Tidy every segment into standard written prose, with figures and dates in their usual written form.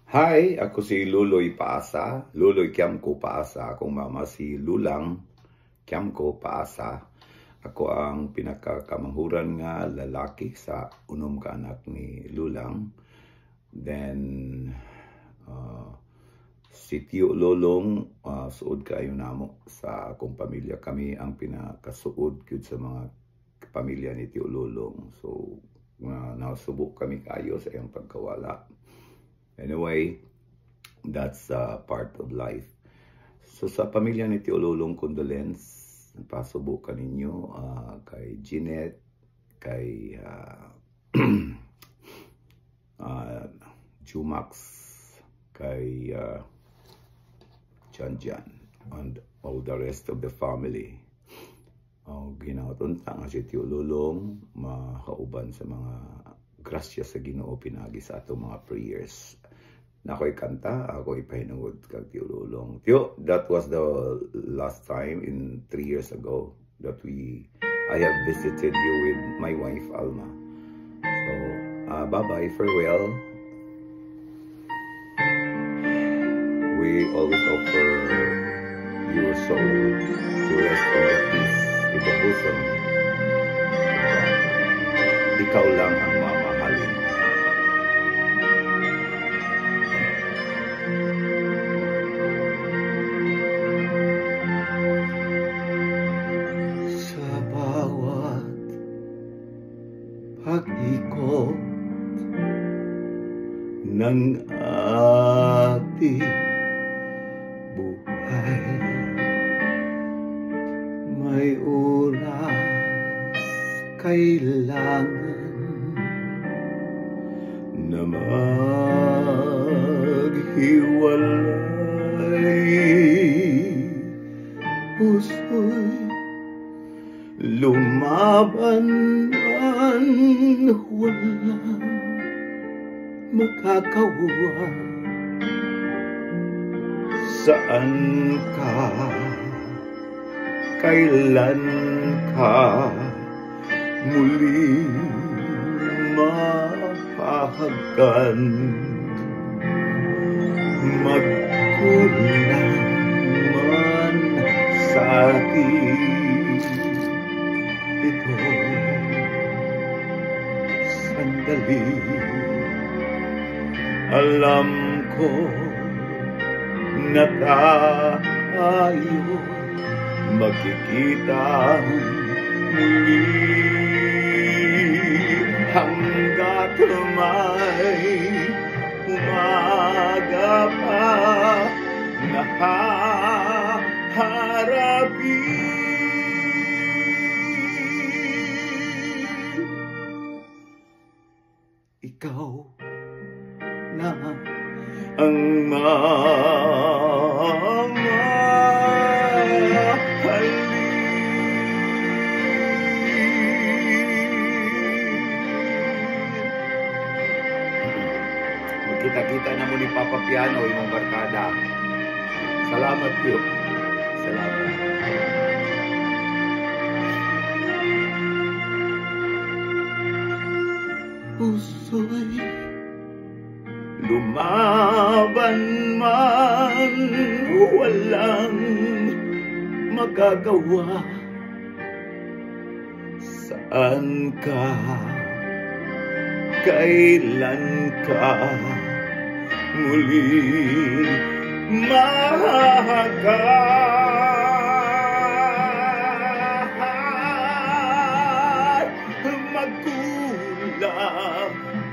Hi, ako si Luloy Paasa, Luloy Kiamko Paasa. Akong mama si Lulang Kiamko Paasa. Ako ang pinakakamanghuran nga lalaki sa unom ka anak ni Lulang. Then, si Tio Lolong, suod kayo namo sa akong pamilya. Kami ang pinakasuod sa mga pamilya ni Tio Lolong. So, nasubok kami kayo sa iyang pagkawala. Anyway, that's part of life. So sa pamilya ni Tio Lolong, condolence. Pasubukan ninyo kay Jeanette, kay Jumax, kay Janjan, and all the rest of the family. Ginautunta nga si Tio Lolong, makauban sa mga grasya sa Ginoo pinagi sa atong mga prayers. Na ako'y kanta, ako ipahinungod kag Tio Lolong. Tio, that was the last time in 3 years ago that I have visited you with my wife Alma. So, bye-bye, farewell. We always offer your soul to rest in the peace in the bosom of God. Ikaw lang ang mamahalin. Sa bawat pag-ikot ng ating buhay, may oras kailangan na maghiwalay. Puso'y lumaban man, walang makakawa. Saan ka? Kailan ka muli mapahagan? Magkulang man sa atin ito sandali. Alam ko na tayo magkikita muli hanggat may umaga pa na haharapin. Ikaw na ang Magkita-kita na mo ni Papa Piano, imong barkada. Salamat po. Salamat. Puso'y lumaban man, walang magagawa. Saan ka? Kailan ka muli mahahagan? Magkulang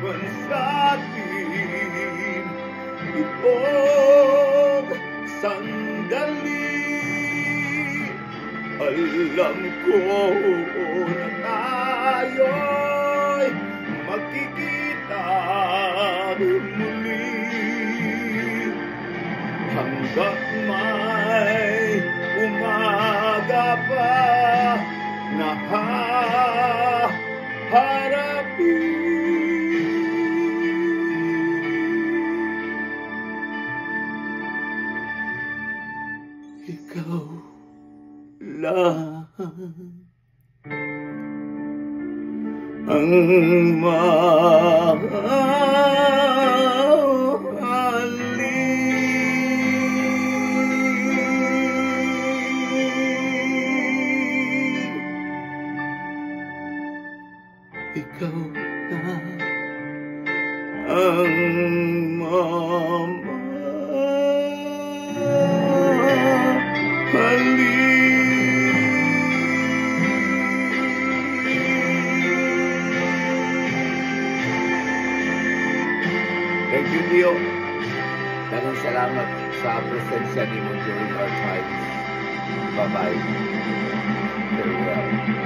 man sa atin itong sandali. Alam ko na tayo'y magkikita muli hanggat may umaga pa na haharapin. Ikaw lang ang mahalin. ikaw na ang Thank you, Dio. Daghang salamat sa presensya ni mo during our times. Bye-bye. Farewell.